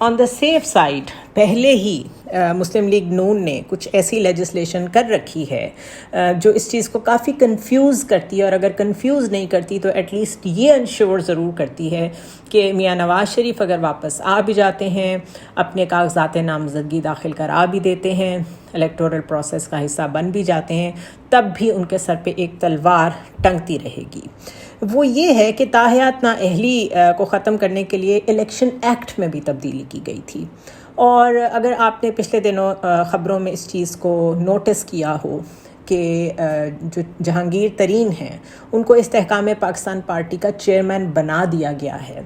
آن دا safe side پہلے ہی مسلم league نون نے کچھ ایسی لیجسلیشن کر رکھی ہے جو اس چیز کو کافی کنفیوز کرتی ہے، اور اگر کنفیوز نہیں کرتی تو ایٹ لیسٹ یہ انشور ضرور کرتی ہے کہ میاں نواز شریف اگر واپس آ بھی جاتے ہیں، اپنے کاغذات نامزدگی داخل کرا بھی دیتے ہیں، الیکٹورل پروسیس کا حصہ بن بھی جاتے ہیں، تب بھی ان کے سر پہ ایک تلوار ٹنگتی رہے گی۔ وہ یہ ہے کہ تاحیات نااہلی کو ختم کرنے کے لیے الیکشن ایکٹ میں بھی تبدیلی کی گئی تھی، اور اگر آپ نے پچھلے دنوں خبروں میں اس چیز کو نوٹس کیا ہو کہ جو جہانگیر ترین ہیں ان کو استحکام پاکستان پارٹی کا چیئرمین بنا دیا گیا ہے،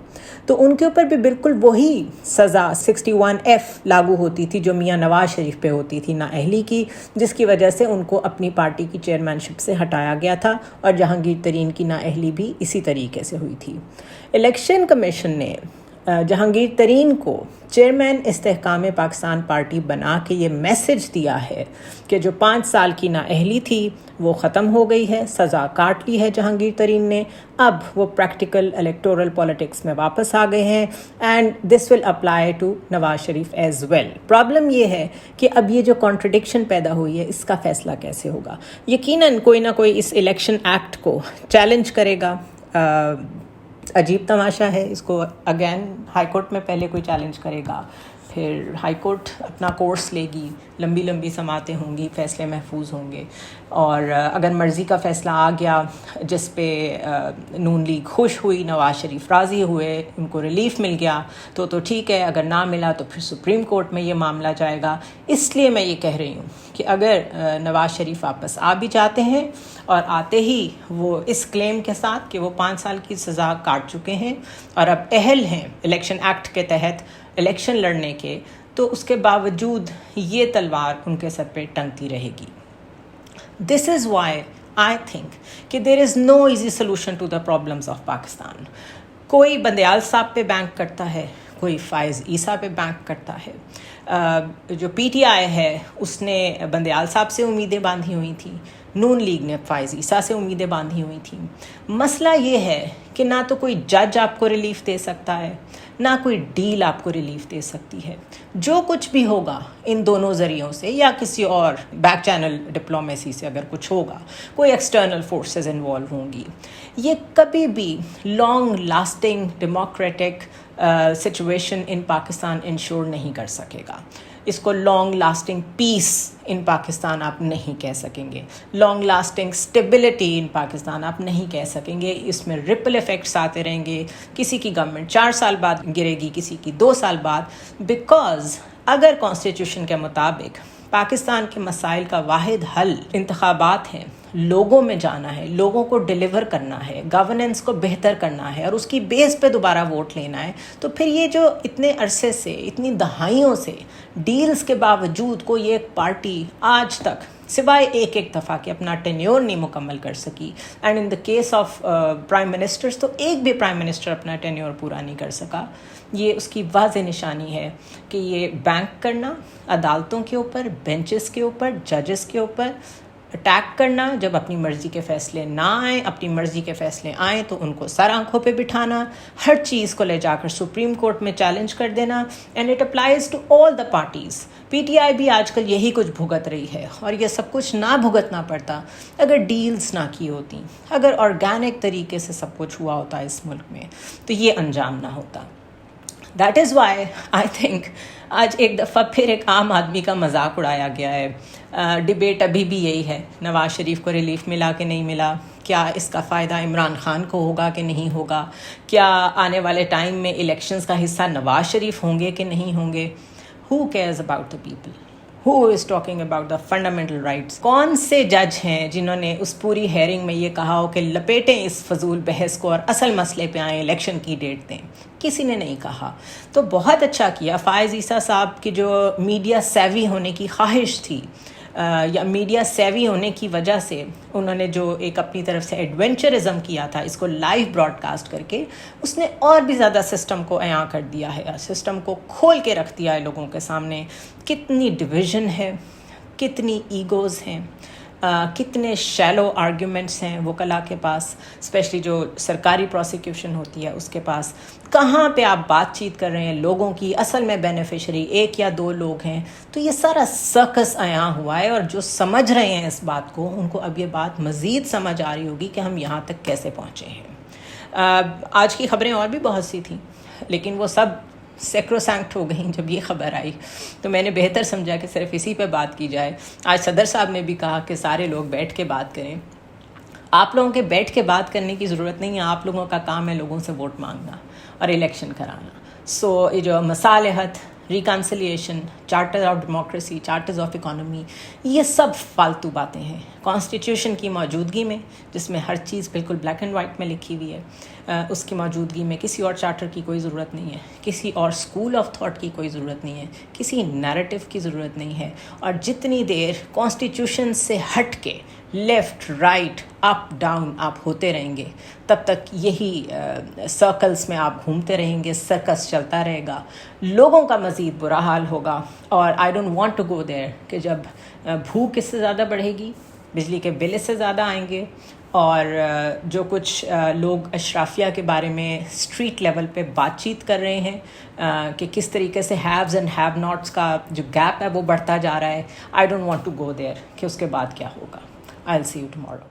تو ان کے اوپر بھی بالکل وہی سزا 61F لاگو ہوتی تھی جو میاں نواز شریف پہ ہوتی تھی نااہلی کی، جس کی وجہ سے ان کو اپنی پارٹی کی چیئرمین شپ سے ہٹایا گیا تھا، اور جہانگیر ترین کی نااہلی بھی اسی طریقے سے ہوئی تھی۔ الیکشن کمیشن نے جہانگیر ترین کو چیئرمین استحکام پاکستان پارٹی بنا کے یہ میسج دیا ہے کہ جو 5 سال کی نااہلی تھی وہ ختم ہو گئی ہے، سزا کاٹ لی ہے جہانگیر ترین نے، اب وہ پریکٹیکل الیکٹورل پولیٹکس میں واپس آ گئے ہیں، and this will apply to Nawaz Sharif as well. Problem یہ ہے کہ اب یہ جو کانٹرڈکشن پیدا ہوئی ہے اس کا فیصلہ کیسے ہوگا؟ یقیناً کوئی نہ کوئی اس الیکشن ایکٹ کو چیلنج کرے گا۔ عجیب تماشا ہے، اس کو اگین ہائی کورٹ میں پہلے کوئی چیلنج کرے گا، پھر ہائی کورٹ اپنا کورس لے گی، لمبی لمبی سماعتیں ہوں گی، فیصلے محفوظ ہوں گے، اور اگر مرضی کا فیصلہ آ گیا جس پہ نون لیگ خوش ہوئی، نواز شریف راضی ہوئے، ان کو ریلیف مل گیا تو ٹھیک ہے، اگر نہ ملا تو پھر سپریم کورٹ میں یہ معاملہ جائے گا۔ اس لیے میں یہ کہہ رہی ہوں کہ اگر نواز شریف واپس آ بھی جاتے ہیں اور آتے ہی وہ اس کلیم کے ساتھ کہ وہ 5 سال کی سزا کاٹ چکے ہیں اور اب اہل ہیں الیکشن ایکٹ کے تحت الیکشن لڑنے کے، تو اس کے باوجود یہ تلوار ان کے سر پہ ٹنگتی رہے گی۔ دس از وائی آئی تھنک کہ there is no easy solution to the problems of Pakistan. کوئی بندیال صاحب پہ بینک کرتا ہے، کوئی فائز عیسیٰ پہ بینک کرتا ہے، جو پی ٹی آئی ہے اس نے بندیال صاحب سے امیدیں باندھی ہوئی تھیں، نون لیگ نے فائز عیسیٰ سے امیدیں باندھی ہوئی تھیں۔ مسئلہ یہ ہے کہ نہ تو کوئی جج آپ کو ریلیف دے سکتا ہے، نہ کوئی ڈیل آپ کو ریلیف دے سکتی ہے۔ جو کچھ بھی ہوگا ان دونوں ذریعوں سے یا کسی اور بیک چینل ڈپلومیسی سے اگر کچھ ہوگا، کوئی ایکسٹرنل فورسز انوالو ہوں گی، یہ کبھی بھی long lasting democratic situation in Pakistan ensure نہیں کر سکے گا۔ اس کو لانگ لاسٹنگ پیس ان پاکستان آپ نہیں کہہ سکیں گے، لانگ لاسٹنگ سٹیبلٹی ان پاکستان آپ نہیں کہہ سکیں گے۔ اس میں ریپل ایفیکٹس آتے رہیں گے، کسی کی گورنمنٹ 4 سال بعد گرے گی، کسی کی 2 سال بعد، بیکاز اگر کانسٹیٹیوشن کے مطابق پاکستان کے مسائل کا واحد حل انتخابات ہیں، لوگوں میں جانا ہے، لوگوں کو ڈیلیور کرنا ہے، گورننس کو بہتر کرنا ہے اور اس کی بیس پہ دوبارہ ووٹ لینا ہے، تو پھر یہ جو اتنے عرصے سے، اتنی دہائیوں سے ڈیلز کے باوجود کوئی ایک پارٹی آج تک سوائے ایک دفعہ کہ اپنا ٹینیور نہیں مکمل کر سکی، and in the case of prime ministers تو ایک بھی پرائم منسٹر اپنا ٹینیور پورا نہیں کر سکا، یہ اس کی واضح نشانی ہے کہ یہ بینک کرنا عدالتوں کے اوپر، بینچز کے اوپر، ججز کے اوپر اٹیک کرنا، جب اپنی مرضی کے فیصلے نہ آئیں، اپنی مرضی کے فیصلے آئیں تو ان کو سر آنکھوں پہ بٹھانا، ہر چیز کو لے جا کر سپریم کورٹ میں چیلنج کر دینا، and it applies to all the parties. P T I بھی آج کل یہی کچھ بھگت رہی ہے، اور یہ سب کچھ نہ بھگتنا پڑتا اگر ڈیلز نہ کی ہوتی، اگر آرگینک طریقے سے سب کچھ ہوا ہوتا اس ملک میں تو یہ انجام نہ ہوتا۔ That is why I think آج ایک دفعہ پھر ایک عام آدمی کا مذاق اڑایا گیا ہے۔ ڈبیٹ ابھی بھی یہی ہے، نواز شریف کو ریلیف ملا کہ نہیں ملا، کیا اس کا فائدہ عمران خان کو ہوگا کہ نہیں ہوگا، کیا آنے والے ٹائم میں الیکشنز کا حصہ نواز شریف ہوں گے کہ نہیں ہوں گے۔ Who cares about the people? Who is talking about the fundamental rights? کون سے جج ہیں جنہوں نے اس پوری ہیئرنگ میں یہ کہا ہو کہ لپیٹیں اس فضول بحث کو اور اصل مسئلے پہ آئیں، الیکشن کی ڈیٹ دیں؟ کسی نے نہیں کہا۔ تو بہت اچھا کیا فائز عیسیٰ صاحب کی جو میڈیا سیوی ہونے کی خواہش تھی، یا میڈیا سیوی ہونے کی وجہ سے انہوں نے جو ایک اپنی طرف سے ایڈونچرزم کیا تھا اس کو لائیو براڈ کاسٹ کر کے، اس نے اور بھی زیادہ سسٹم کو عیاں کر دیا ہے، سسٹم کو کھول کے رکھ دیا ہے لوگوں کے سامنے۔ کتنی ڈویژن ہے، کتنی ایگوز ہیں، کتنے شیلو آرگیومنٹس ہیں وکلا کے پاس، اسپیشلی جو سرکاری پروسیکیوشن ہوتی ہے اس کے پاس، کہاں پہ آپ بات چیت کر رہے ہیں لوگوں کی، اصل میں بینیفیشری 1 یا 2 لوگ ہیں. تو یہ سارا سرکس عیاں ہوا ہے، اور جو سمجھ رہے ہیں اس بات کو، ان کو اب یہ بات مزید سمجھ آ رہی ہوگی کہ ہم یہاں تک کیسے پہنچے ہیں. آج کی خبریں اور بھی بہت سی تھیں، لیکن وہ سب سیکروسینکٹ ہو گئیں جب یہ خبر آئی. تو میں نے بہتر سمجھا کہ صرف اسی پہ بات کی جائے. آج صدر صاحب نے بھی کہا کہ سارے لوگ بیٹھ کے بات کریں. آپ لوگوں کے بیٹھ کے بات کرنے کی ضرورت نہیں ہے، آپ لوگوں کا کام ہے لوگوں سے ووٹ مانگنا اور الیکشن کرانا. سو یہ جو مصالحت، reconciliation, charter of democracy, charters of economy, یہ سب فالتو باتیں ہیں. کانسٹیٹیوشن کی موجودگی میں، جس میں ہر چیز بالکل بلیک اینڈ وائٹ میں لکھی ہوئی ہے، اس کی موجودگی میں کسی اور چارٹر کی کوئی ضرورت نہیں ہے، کسی اور اسکول آف تھاٹ کی کوئی ضرورت نہیں ہے، کسی نیریٹو کی ضرورت نہیں ہے. اور جتنی دیر کانسٹیٹیوشن سے ہٹ کے لیفٹ رائٹ اپ ڈاؤن آپ ہوتے رہیں گے، تب تک یہی سرکلز میں آپ گھومتے رہیں گے، سرکس چلتا رہے گا، لوگوں کا مزید برا حال ہوگا. اور I don't want to go there کہ جب بھوک اس سے زیادہ بڑھے گی، بجلی کے بل اس سے زیادہ آئیں گے، اور جو کچھ لوگ اشرافیہ کے بارے میں اسٹریٹ لیول پہ بات چیت کر رہے ہیں کہ کس طریقے سے ہیوز اینڈ ہیو ناٹس کا جو گیپ ہے وہ بڑھتا جا رہا ہے. I don't want to go there کہ اس کے بعد کیا ہوگا. I'll see you tomorrow.